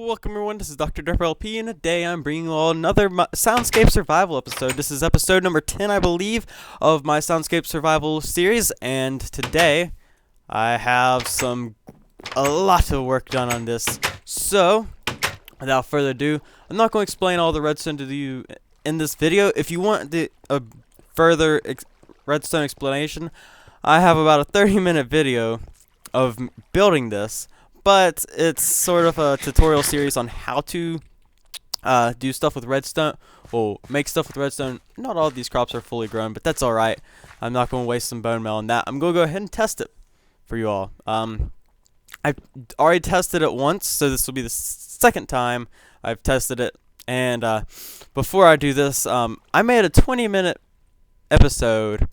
Welcome everyone, this is DrDepper LP, and today I'm bringing you all another SoundScape survival episode. This is episode number 10, I believe, of my SoundScape survival series, and today I have a lot of work done on this. So, without further ado, I'm not going to explain all the redstone to you in this video. If you want a further redstone explanation, I have about a 30-minute video of building this. But it's sort of a tutorial series on how to do stuff with redstone. Well, make stuff with redstone. Not all of these crops are fully grown, but that's alright. I'm not going to waste some bone meal on that. I'm going to go ahead and test it for you all. I've already tested it once, so this will be the second time I've tested it. And before I do this, I made a 20-minute episode,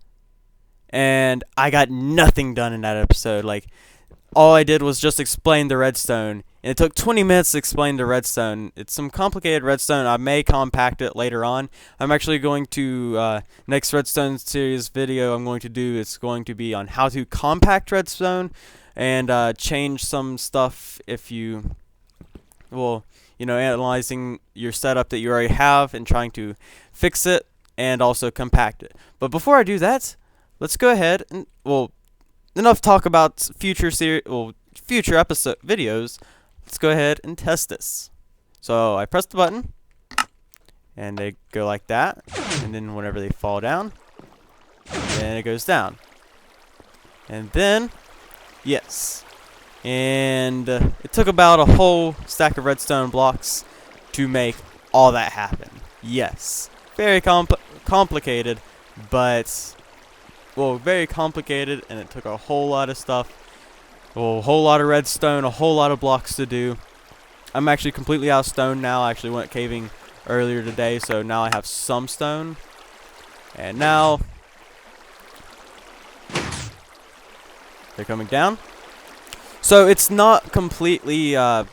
and I got nothing done in that episode. All I did was just explain the redstone, and it took 20 minutes to explain the redstone. It's some complicated redstone. I may compact it later on. I'm actually going to, next redstone series video I'm going to do, it's going to be on how to compact redstone, and change some stuff if you, analyzing your setup that you already have and trying to fix it and also compact it. But before I do that, let's go ahead and, enough talk about future episode videos. Let's go ahead and test this. So I press the button, and they go like that, and then whenever they fall down, then it goes down, and then yes, and it took about a whole stack of redstone blocks to make all that happen. Yes, very complicated, but. Very complicated, and it took a whole lot of stuff, a whole lot of redstone, a whole lot of blocks to do. I'm actually completely out of stone now. I actually went caving earlier today, so now I have some stone. And now they're coming down. So it's not completely, the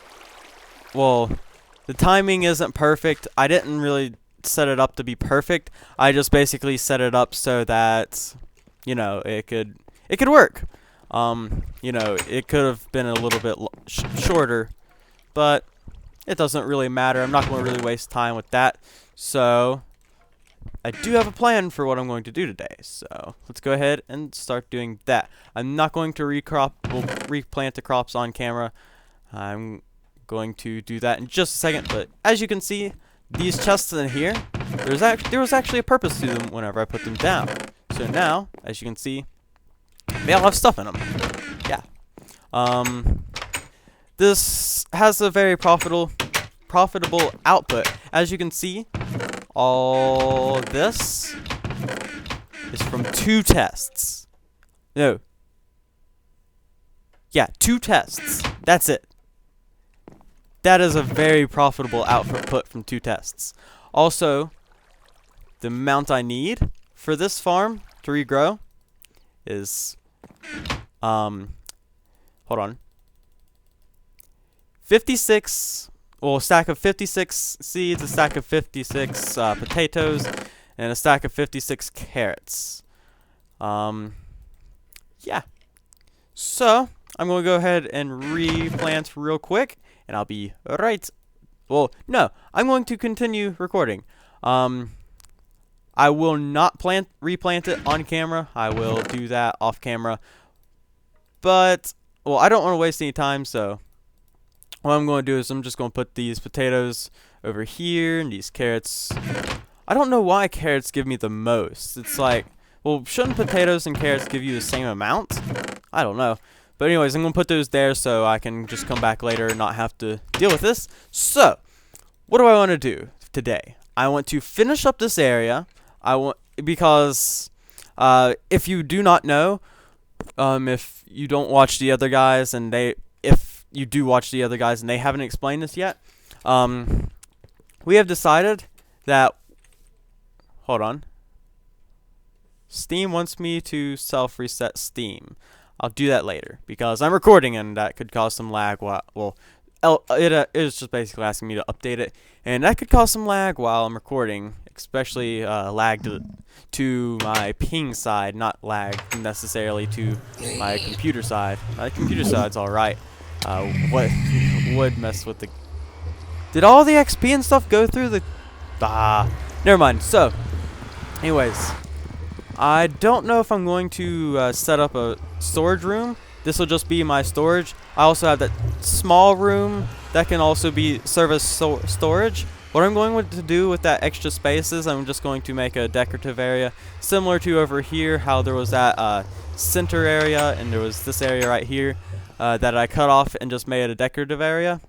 timing isn't perfect. I didn't really set it up to be perfect. I just basically set it up so that it could work. It could have been a little bit shorter, but it doesn't really matter. I'm not going to really waste time with that. So I do have a plan for what I'm going to do today. So let's go ahead and start doing that. I'm not going to replant the crops on camera. I'm going to do that in just a second. But as you can see, these chests in here, there was actually a purpose to them whenever I put them down. So now, as you can see, they all have stuff in them. Yeah. This has a very profitable output. As you can see, all this is from 2 tests. No. Yeah, 2 tests. That's it. That is a very profitable output from 2 tests. Also, the amount I need for this farm to regrow is, hold on, 56, a stack of 56 seeds, a stack of 56 potatoes, and a stack of 56 carrots. Yeah. So, I'm going to go ahead and replant real quick, and I'll be right. Well, no, I'm going to continue recording. I will not replant it on camera. I will do that off camera. But, I don't want to waste any time, so what I'm going to do is I'm just going to put these potatoes over here and these carrots. I don't know why carrots give me the most. It's like, shouldn't potatoes and carrots give you the same amount? I don't know. But anyways, I'm going to put those there so I can just come back later and not have to deal with this. So, what do I want to do today? I want to finish up this area. Because if you do not know, if you don't watch the other guys, and if you do watch the other guys and they haven't explained this yet, we have decided that, hold on, Steam wants me to self-reset Steam. I'll do that later because I'm recording and that could cause some lag. It is just basically asking me to update it, and that could cause some lag while I'm recording, especially lag to my ping side, not lag necessarily to my computer side. My computer side's alright. What would mess with the Did all the XP and stuff go through the... never mind. So, anyways, I don't know if I'm going to set up a storage room. This will just be my storage. I also have that small room that can also be serve as storage. What I'm going to do with that extra space is I'm just going to make a decorative area similar to over here, how there was that center area and there was this area right here that I cut off and just made a decorative area.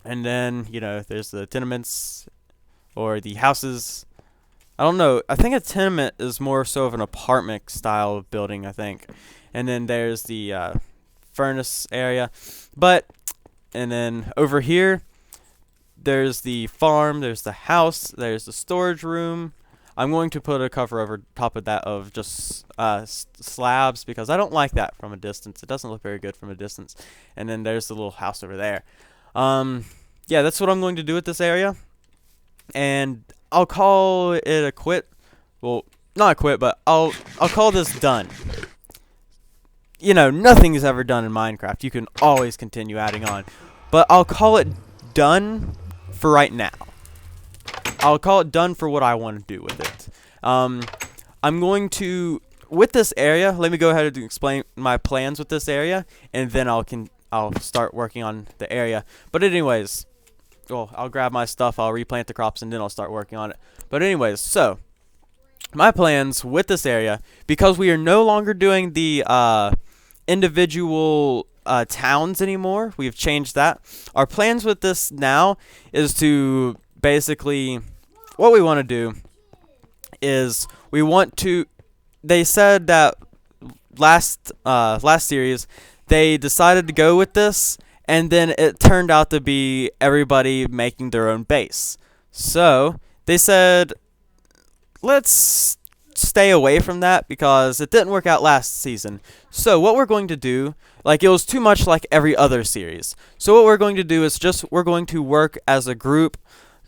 And then, you know, there's the tenements or the houses. I don't know. I think a tenement is more so of an apartment style of building, I think. And then there's the furnace area. And then over here, there's the farm, there's the house, there's the storage room. I'm going to put a cover over top of that of just slabs because I don't like that from a distance. It doesn't look very good from a distance. And then there's the little house over there. Yeah, that's what I'm going to do with this area. And I'll call it a quit. Well, not a quit, but I'll call this done. You know, nothing is ever done in Minecraft. You can always continue adding on. But I'll call it done for right now. I'll call it done for what I want to do with it. I'm going to, with this area, let me go ahead and explain my plans with this area, and then I'll start working on the area. But anyways, well, I'll grab my stuff, I'll replant the crops, and then I'll start working on it. But anyways, so my plans with this area, because we are no longer doing the individual towns anymore, we've changed that. Our plans with this now is to basically, what we want to do is we want to, they said that last series they decided to go with this, and then it turned out to be everybody making their own base. So they said, let's stay away from that because it didn't work out last season. So what we're going to do, like, it was too much like every other series. So what we're going to do is we're going to work as a group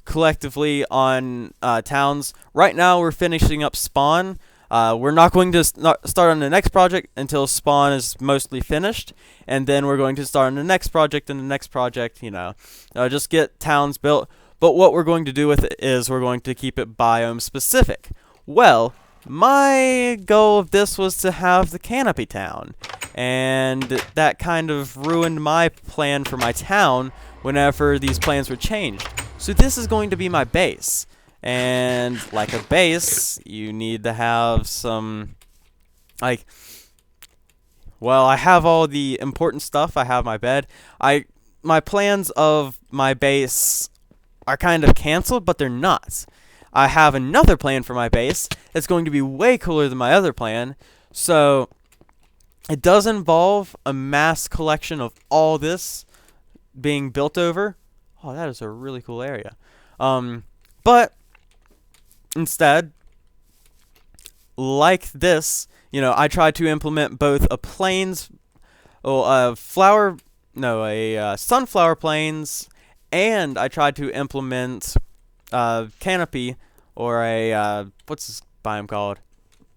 collectively on towns. Right now we're finishing up Spawn. We're not going to start on the next project until Spawn is mostly finished, and then we're going to start on the next project and the next project, you know, just get towns built. But what we're going to do with it is we're going to keep it biome specific. Well, my goal of this was to have the canopy town, and that kind of ruined my plan for my town whenever these plans were changed. So this is going to be my base. And like a base, you need to have some, like, well, I have all the important stuff. I have my bed. My plans of my base are kind of canceled, but they're not. I have another plan for my base. It's going to be way cooler than my other plan. So it does involve a mass collection of all this being built over. Oh, that is a really cool area. But instead, like this, you know, I tried to implement both a sunflower plains, and I tried to implement canopy, or a what's this biome called?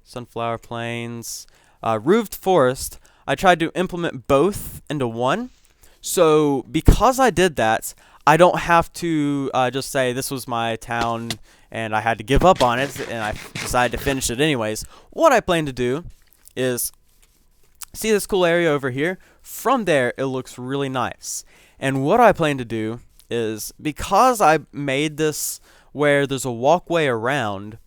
Sunflower plains, roofed forest. I tried to implement both into one. So because I did that, I don't have to just say this was my town and I had to give up on it and I decided to finish it anyways. What I plan to do is, see this cool area over here? From there, it looks really nice. And what I plan to do is, because I made this where there's a walkway around,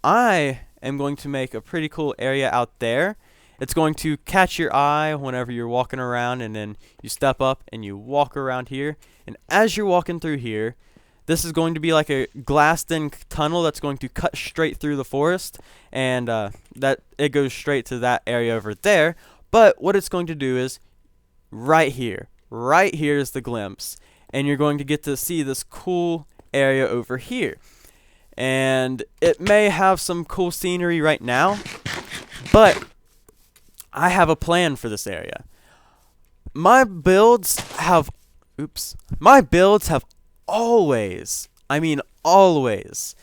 I am going to make a pretty cool area out there. It's going to catch your eye whenever you're walking around, and then you step up and you walk around here. And as you're walking through here, this is going to be like a glassed-in tunnel that's going to cut straight through the forest, and that it goes straight to that area over there. But what it's going to do is, right here is the glimpse, and you're going to get to see this cool area over here. And it may have some cool scenery right now, but I have a plan for this area. My builds have always, I mean always,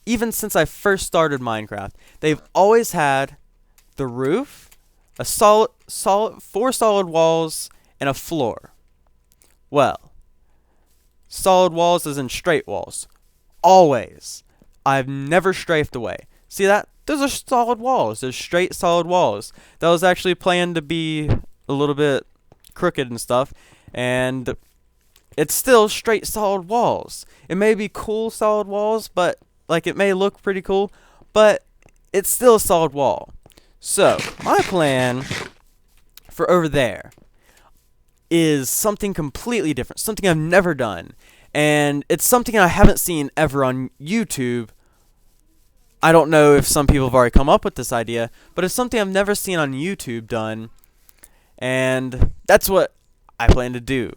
even since I first started Minecraft, they've always had the roof, a four solid walls, and a floor. Well, solid walls as in straight walls. Always. I've never strafed away. See that? Those are solid walls. They're straight solid walls. That was actually planned to be a little bit crooked and stuff, and it's still straight solid walls. It may be cool solid walls, but like it may look pretty cool, but it's still a solid wall. So my plan for over there is something completely different, something I've never done, and it's something I haven't seen ever on YouTube. I don't know if some people have already come up with this idea, but it's something I've never seen on YouTube done, and that's what I plan to do.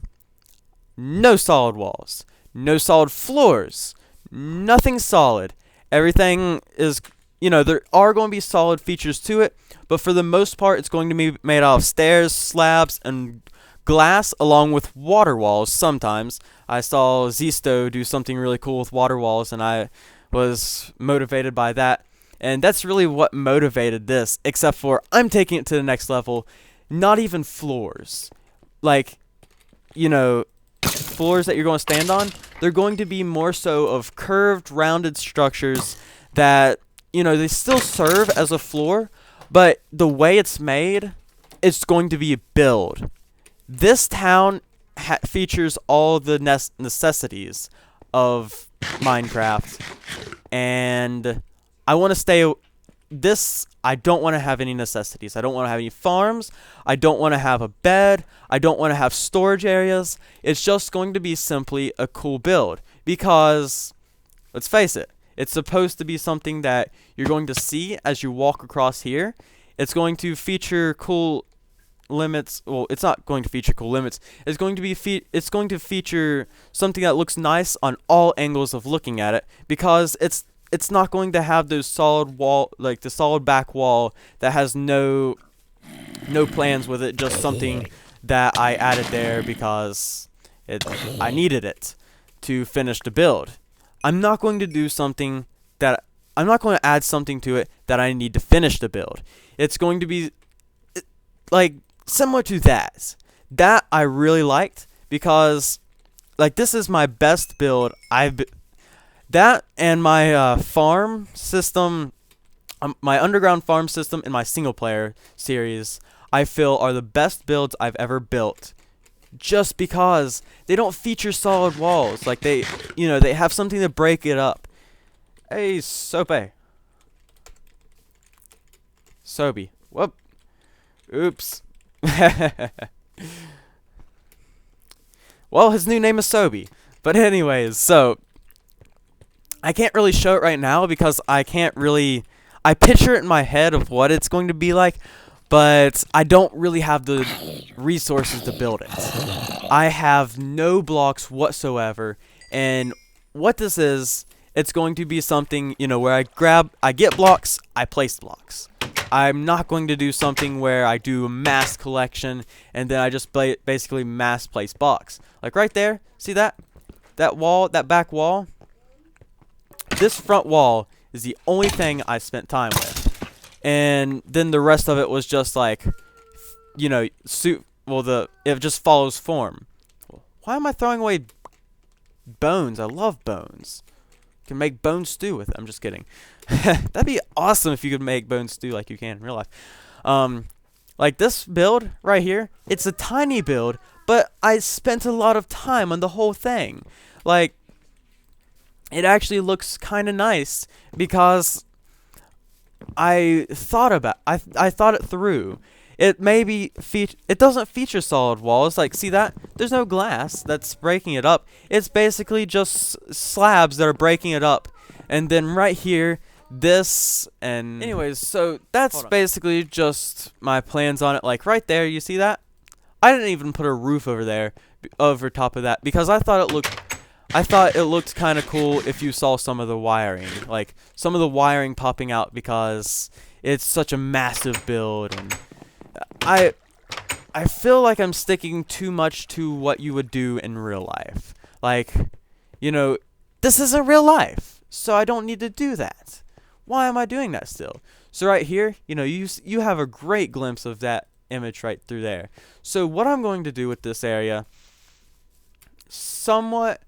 No solid walls, no solid floors, nothing solid. Everything is, there are going to be solid features to it, but for the most part, it's going to be made out of stairs, slabs, and glass, along with water walls sometimes. I saw Zisto do something really cool with water walls, and I was motivated by that. And that's really what motivated this, except for I'm taking it to the next level. Not even floors. Like, floors that you're going to stand on, they're going to be more so of curved, rounded structures that, they still serve as a floor, but the way it's made, it's going to be a build. This town features all the necessities of Minecraft, and I want to stay this. I don't want to have any necessities. I don't want to have any farms. I don't want to have a bed. I don't want to have storage areas. It's just going to be simply a cool build, because let's face it, it's supposed to be something that you're going to see as you walk across here. It's going to feature cool limits. Well, it's not going to feature cool limits. It's going to be it's going to feature something that looks nice on all angles of looking at it, because it's not going to have those solid wall, like the solid back wall that has no plans with it, just something that I added there because I needed it to finish the build. I'm not going to do something that I'm not going to add something to it that I need to finish the build. It's going to be like similar to that. That I really liked, because like this is my best build that and my farm system, my underground farm system in my single player series, I feel are the best builds I've ever built, just because they don't feature solid walls. Like they have something to break it up. Hey, Sobe. Sobe. Whoop. Oops. Well, his new name is Sobe. But anyways, so I can't really show it right now because I picture it in my head of what it's going to be like, but I don't really have the resources to build it. I have no blocks whatsoever, and what this is, it's going to be something, where I get blocks, I place blocks. I'm not going to do something where I do a mass collection and then I just basically mass place blocks. Like right there, see that? That wall, that back wall? This front wall is the only thing I spent time with. And then the rest of it was just like, it just follows form. Why am I throwing away bones? I love bones. You can make bone stew with it. I'm just kidding. That'd be awesome if you could make bone stew like you can in real life. Like this build right here, it's a tiny build, but I spent a lot of time on the whole thing. Like, it actually looks kind of nice because I thought it through. It it doesn't feature solid walls. Like, see that? There's no glass that's breaking it up. It's basically just slabs that are breaking it up. And then right here, this, and anyways, so that's basically just my plans on it. Like right there, you see that? I didn't even put a roof over there, over top of that, because I thought it looked kind of cool if you saw some of the wiring, like some of the wiring popping out, because it's such a massive build, and I feel like I'm sticking too much to what you would do in real life. Like, this isn't real life, so I don't need to do that. Why am I doing that still? So right here, you have a great glimpse of that image right through there. So what I'm going to do with this area, somewhat,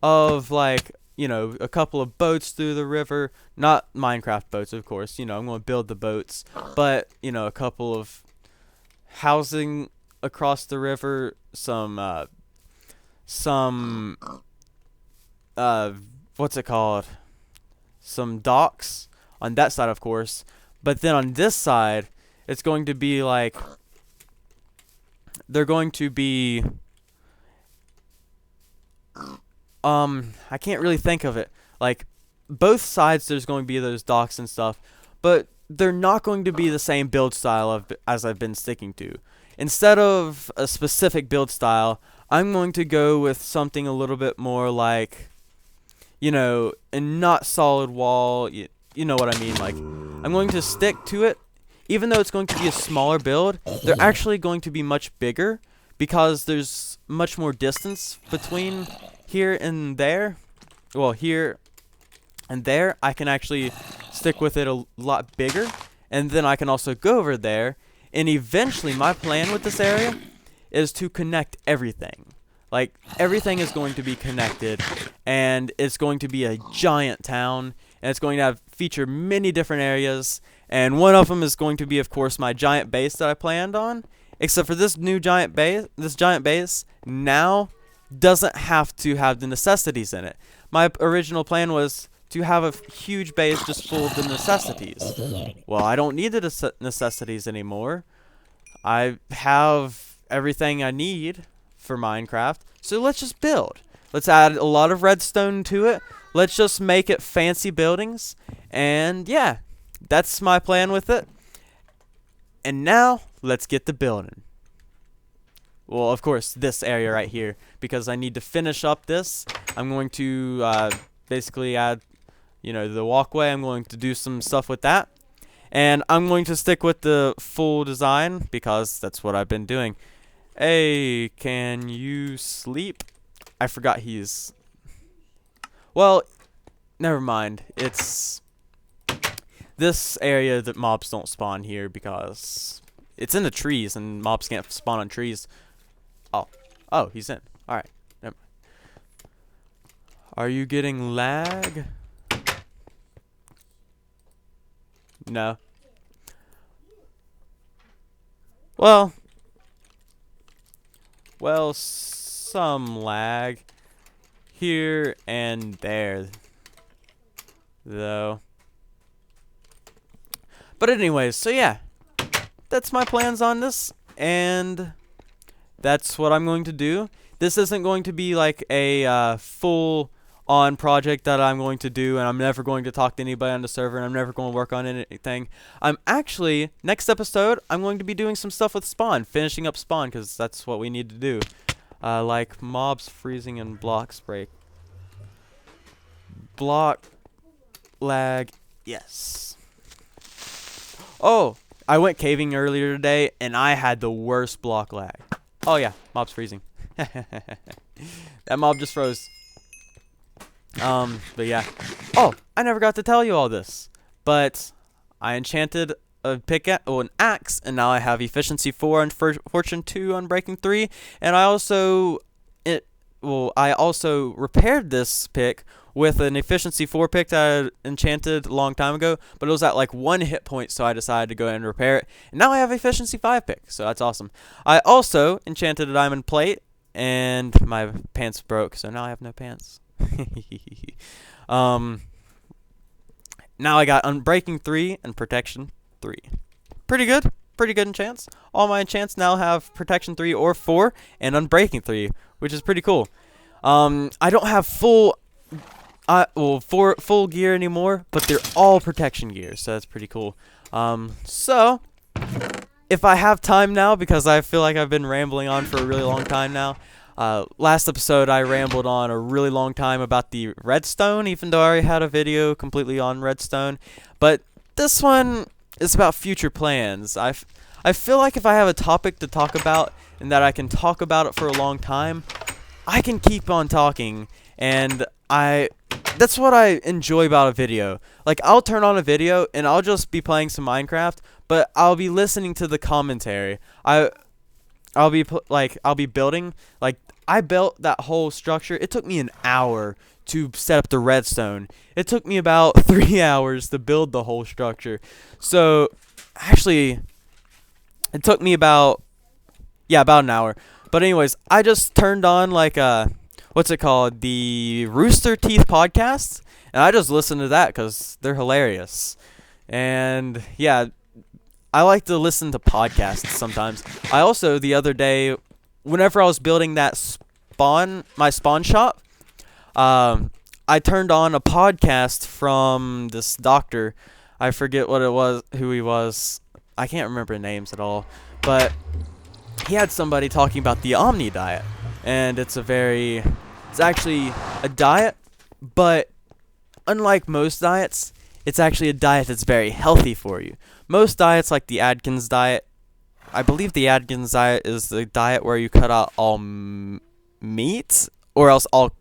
of like, you know, a couple of boats through the river. Not Minecraft boats, of course. You know, I'm going to build the boats, but you know, a couple of housing across the river, some what's it called? Some docks on that side, of course. But then on this side, it's going to be like they're going to be I can't really think of it. Like both sides there's going to be those docks and stuff, but they're not going to be the same build style as I've been sticking to. Instead of a specific build style, I'm going to go with something a little bit more like, you know, and not solid wall. You know what I mean? Like, I'm going to stick to it. Even though it's going to be a smaller build, they're actually going to be much bigger because there's much more distance between here and there. Well, here and there, I can actually stick with it a lot bigger. And then I can also go over there. And eventually, my plan with this area is to connect everything. Like, everything is going to be connected, and it's going to be a giant town, and it's going to feature many different areas, and one of them is going to be, of course, my giant base that I planned on, except for this new giant base. This giant base now doesn't have to have the necessities in it. My original plan was to have a huge base just full of the necessities. Well, I don't need the necessities anymore. I have everything I need for Minecraft, so let's just build. Let's add a lot of redstone to it. Let's just make it fancy buildings, and yeah, that's my plan with it. And now let's get to building. Well, of course, this area right here, because I need to finish up this. I'm going to basically add, you know, the walkway. I'm going to do some stuff with that, and I'm going to stick with the full design because that's what I've been doing. Hey, can you sleep? I forgot he's... Well, never mind. It's this area that mobs don't spawn here because it's in the trees and mobs can't spawn on trees. Oh, he's in. Alright. Are you getting lag? No. Well, some lag here and there, though. But anyways, so yeah, that's my plans on this, and that's what I'm going to do. This isn't going to be like a full-on project that I'm going to do, and I'm never going to talk to anybody on the server, and I'm never going to work on anything. I'm actually, next episode, I'm going to be doing some stuff with Spawn, finishing up Spawn, because that's what we need to do. Like mobs freezing and blocks break. Block lag, yes. Oh, I went caving earlier today, and I had the worst block lag. Oh yeah, mob's freezing. That mob just froze. But yeah. Oh, I never got to tell you all this. But I enchanted a an axe, and now I have efficiency 4 and fortune 2 on breaking 3. And I also repaired this pick with an efficiency 4 pick that I enchanted a long time ago, but it was at like 1 hit point, so I decided to go ahead and repair it. And now I have efficiency 5 pick, so that's awesome. I also enchanted a diamond plate, and my pants broke, so now I have no pants. Now I got Unbreaking 3 and Protection 3. Pretty good enchants. All my enchants now have Protection 3 or 4 and Unbreaking 3, which is pretty cool. I don't have full gear anymore, but they're all protection gear, so that's pretty cool. So if I have time now, because I feel like I've been rambling on for a really long time now. Last episode I rambled on a really long time about the redstone, even though I already had a video completely on redstone. But this one is about future plans. I feel like if I have a topic to talk about and that I can talk about it for a long time, I can keep on talking, and that's what I enjoy about a video. Like, I'll turn on a video and I'll just be playing some Minecraft, but I'll be listening to the commentary. I'll be building. Like, I built that whole structure. It took me an hour to set up the redstone. It took me about 3 hours to build the whole structure. So, actually, it took me about an hour. But anyways, I just turned on like what's it called? The Rooster Teeth podcast, and I just listened to that cuz they're hilarious. And yeah, I like to listen to podcasts sometimes. I also the other day whenever I was building that my spawn shop, I turned on a podcast from this doctor. I forget who he was. I can't remember names at all. But he had somebody talking about the Omni diet. And it's actually a diet, but unlike most diets, it's actually a diet that's very healthy for you. Most diets, like the Atkins diet, I believe the Atkins diet is the diet where you cut out all meat or else all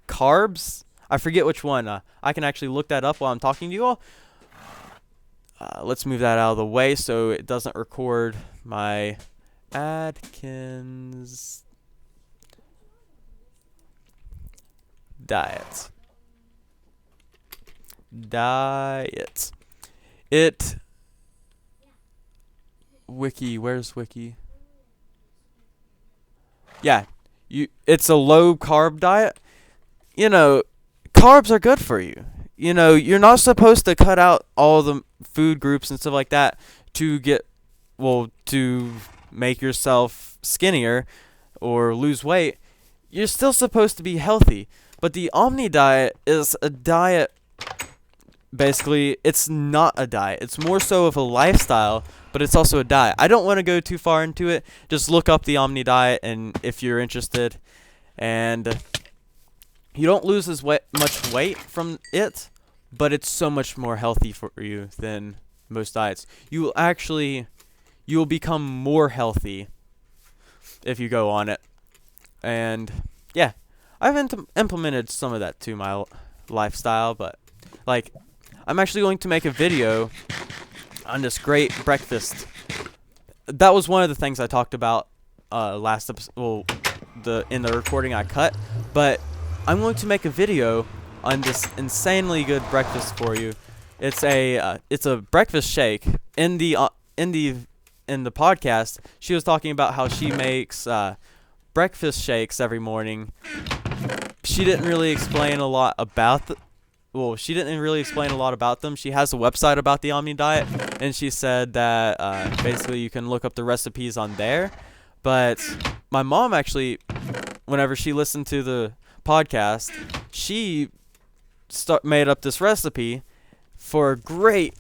carbs. I forget which one. I can actually look that up while I'm talking to you all. Let's move that out of the way so it doesn't record my Atkins diet. Where's Wiki? Yeah, it's a low carb diet. Carbs are good for you. You're not supposed to cut out all the food groups and stuff like that to make yourself skinnier or lose weight. You're still supposed to be healthy. But the Omni diet is a diet. Basically, it's not a diet. It's more so of a lifestyle, but it's also a diet. I don't want to go too far into it. Just look up the Omni diet, and if you're interested, and you don't lose much weight from it, but it's so much more healthy for you than most diets. You will become more healthy if you go on it. And yeah, I've implemented some of that to my lifestyle, but I'm actually going to make a video on this great breakfast. That was one of the things I talked about last episode, in the recording I cut, but I'm going to make a video on this insanely good breakfast for you. It's a breakfast shake. In the podcast, she was talking about how she makes breakfast shakes every morning. She didn't really explain a lot about them. She has a website about the Omni diet, and she said that basically you can look up the recipes on there. But my mom actually, whenever she listened to the podcast, she made up this recipe for a great,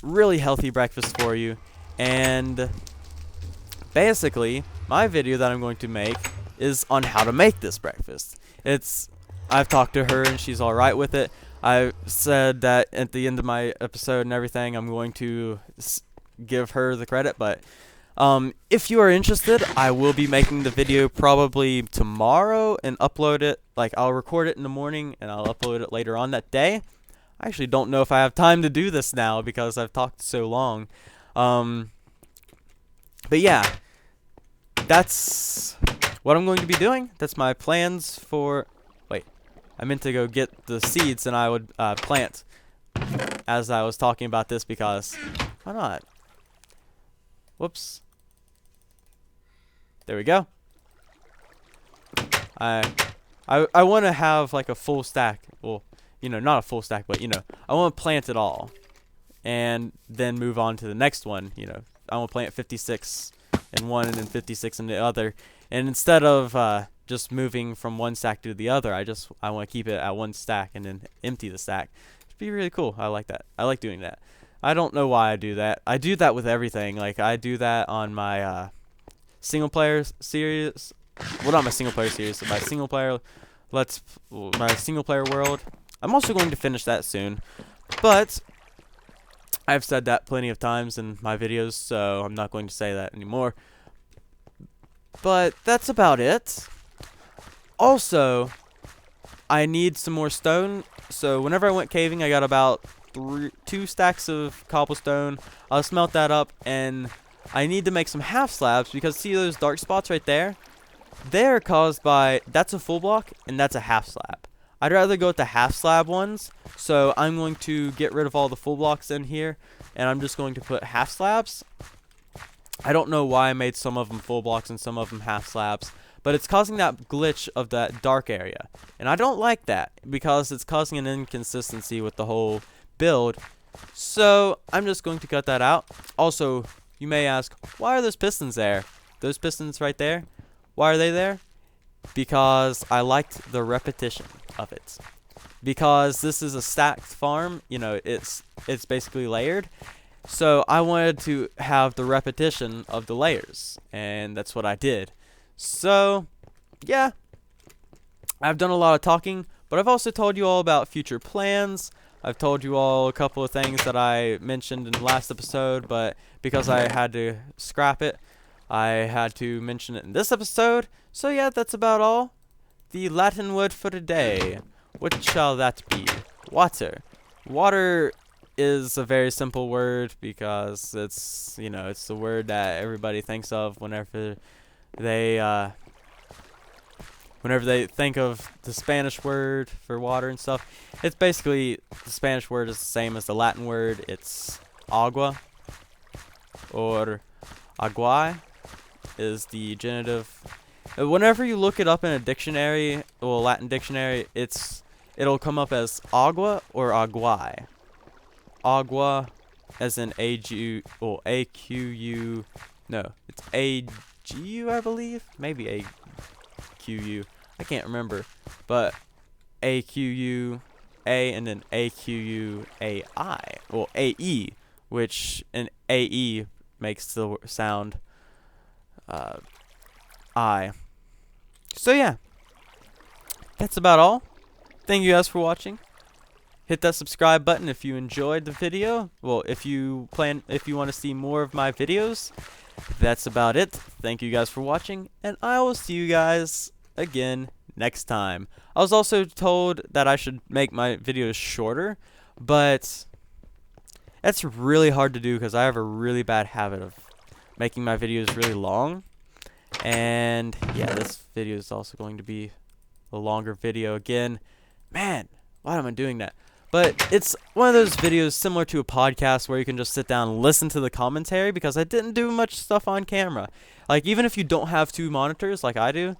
really healthy breakfast for you. And basically, my video that I'm going to make is on how to make this breakfast. I've talked to her, and she's all right with it. I said that at the end of my episode and everything, I'm going to give her the credit. But if you are interested, I will be making the video probably tomorrow and upload it. I'll record it in the morning and I'll upload it later on that day. I actually don't know if I have time to do this now because I've talked so long. But yeah, that's what I'm going to be doing. That's my plans for... I meant to go get the seeds and I would plant as I was talking about this because why not? Whoops. There we go. I want to have a full stack. Well, not a full stack, but I want to plant it all and then move on to the next one. I want to plant 56 in one and then 56 in the other. And instead of just moving from one stack to the other, I want to keep it at one stack and then empty the stack. It'd be really cool. I like that. I like doing that. I don't know why I do that. I do that with everything. I do that on my single player series. Well, not my single player series, but my single player world. I'm also going to finish that soon, but I've said that plenty of times in my videos, so I'm not going to say that anymore. But that's about it. Also, I need some more stone. So whenever I went caving, I got about 2 stacks of cobblestone. I'll smelt that up, and I need to make some half slabs because see those dark spots right there? They're caused by, that's a full block and that's a half slab. I'd rather go with the half slab ones, so I'm going to get rid of all the full blocks in here, and I'm just going to put half slabs. I don't know why I made some of them full blocks and some of them half slabs, but it's causing that glitch of that dark area, and I don't like that because it's causing an inconsistency with the whole build. So I'm just going to cut that out. Also, you may ask, why are those pistons there? Those pistons right there, why are they there? Because I liked the repetition of it. Because this is a stacked farm, you know, it's basically layered. So I wanted to have the repetition of the layers, and that's what I did. So, yeah, I've done a lot of talking, but I've also told you all about future plans. I've told you all a couple of things that I mentioned in the last episode, but because I had to scrap it, I had to mention it in this episode. So yeah, that's about all. The Latin word for today. What shall that be? Water. Water is a very simple word because it's, you know, it's the word that everybody thinks of whenever they think of the Spanish word for water and stuff. It's basically, the Spanish word is the same as the Latin word. It's agua, or agua is the genitive. Whenever you look it up in a dictionary, well, Latin dictionary, it'll come up as agua or aguae. Agua as in A-Q-U, no, it's A-G-U, I believe? Maybe A-Q-U, I can't remember, but A-Q-U-A and then A-Q-U-A-I, well, A-E, which an A-E makes the sound I. So yeah, that's about all. Thank you guys for watching. Hit that subscribe button if you enjoyed the video. Well, if you want to see more of my videos. That's about it. Thank you guys for watching, and I will see you guys again next time. I was also told that I should make my videos shorter, but that's really hard to do because I have a really bad habit of making my videos really long. And yeah, this video is also going to be a longer video again. Man, why am I doing that? But it's one of those videos similar to a podcast where you can just sit down and listen to the commentary, because I didn't do much stuff on camera. Like, even if you don't have two monitors like I do,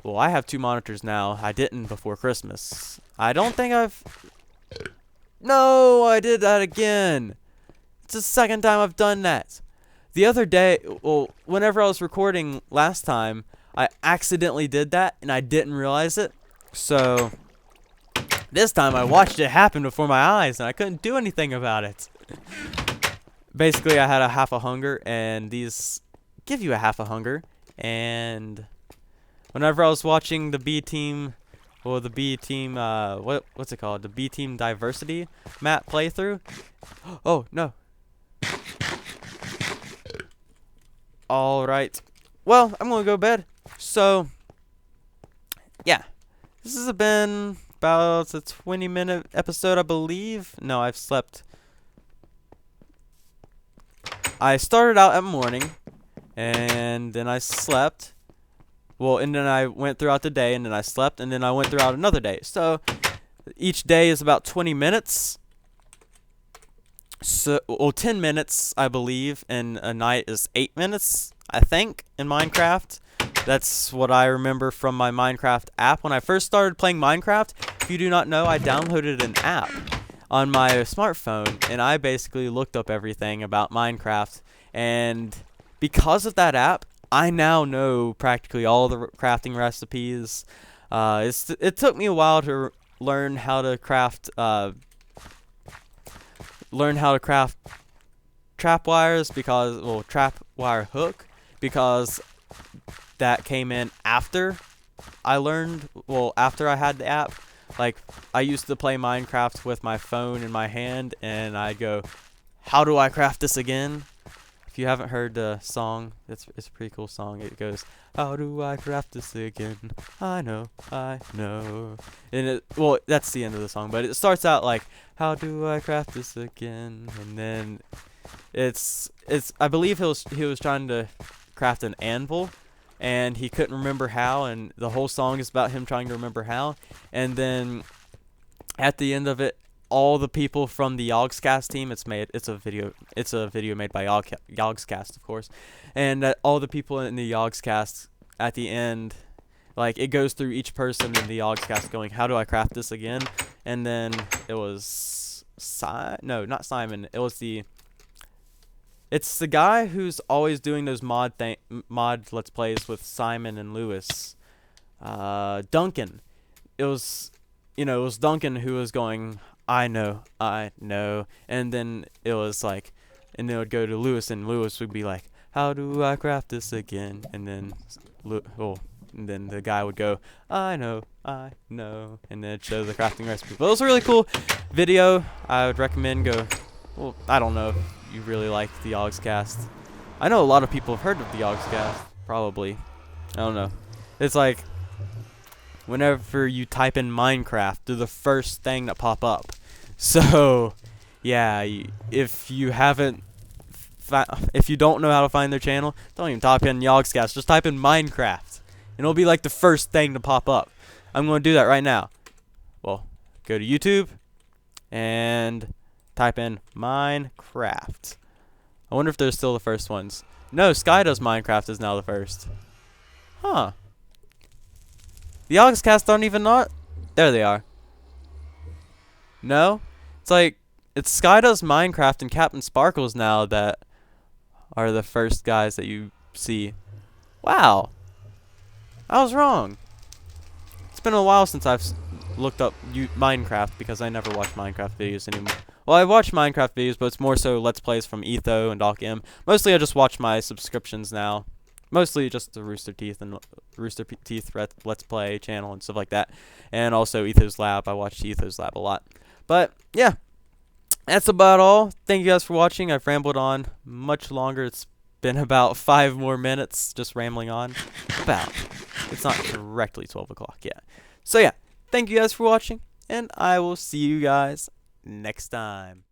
well, I have two monitors now. I didn't before Christmas. I don't think No, I did that again. It's the second time I've done that. The other day, well, whenever I was recording last time, I accidentally did that, and I didn't realize it. So, this time I watched it happen before my eyes, and I couldn't do anything about it. Basically, I had a half a hunger, and these give you a half a hunger. And whenever I was watching the B team, well, the B team, what's it called? The B team diversity map playthrough. Oh, no. Alright. Well, I'm going to go to bed. So, yeah. This has been about a 20-minute episode, I believe. No, I've slept. I started out at morning, and then I slept. Well, and then I went throughout the day, and then I slept, and then I went throughout another day. So, each day is about 20 minutes. So, well, 10 minutes, I believe, and a night is 8 minutes, I think, in Minecraft. That's what I remember from my Minecraft app. When I first started playing Minecraft, if you do not know, I downloaded an app on my smartphone, and I basically looked up everything about Minecraft. And because of that app, I now know practically all the crafting recipes. It took me a while to learn how to craft trap wires, because, well, trap wire hook, because that came in after I learned, well, after I had the app. Like, I used to play Minecraft with my phone in my hand, and I'd go, how do I craft this again? If you haven't heard the song, it's a pretty cool song. It goes, how do I craft this again? I know. And well, that's the end of the song, but it starts out like, how do I craft this again? And then I believe he was trying to craft an anvil, and he couldn't remember how, and the whole song is about him trying to remember how. And then at the end of it, all the people from the Yogscast team, it's a video made by Yogscast, of course, and all the people in the Yogscast at the end, like, it goes through each person in the Yogscast going, how do I craft this again? And then it was not Simon. It's the guy who's always doing those mod let's plays with Simon and Lewis. Duncan. It was Duncan who was going, I know, and then it would go to Lewis, and Lewis would be like, how do I craft this again? And then the guy would go, I know, and then it shows the crafting recipe. But it was a really cool video. I would recommend well, I don't know if you really like the Yogscast. I know a lot of people have heard of the Yogscast, probably. I don't know. It's like, whenever you type in Minecraft, they're the first thing that pop up. So, yeah, if you don't know how to find their channel, don't even type in Yogscast. Just type in Minecraft, and it'll be like the first thing to pop up. I'm going to do that right now. Well, go to YouTube and type in Minecraft. I wonder if they're still the first ones. No, Sky Does Minecraft is now the first. Huh. The Yogscast aren't even not. There they are. No? It's Sky Does Minecraft and Captain Sparkles now that are the first guys that you see. Wow. I was wrong. It's been a while since I've looked up Minecraft, because I never watch Minecraft videos anymore. Well, I watch Minecraft videos, but it's more so Let's Plays from Etho and Doc M. Mostly I just watch my subscriptions now. Mostly just the Rooster Teeth Let's Play channel and stuff like that. And also Etho's Lab. I watch Etho's Lab a lot. But, yeah. That's about all. Thank you guys for watching. I've rambled on much longer. It's been about 5 more minutes just rambling on. It's not directly 12 o'clock yet. So, yeah. Thank you guys for watching. And I will see you guys next time.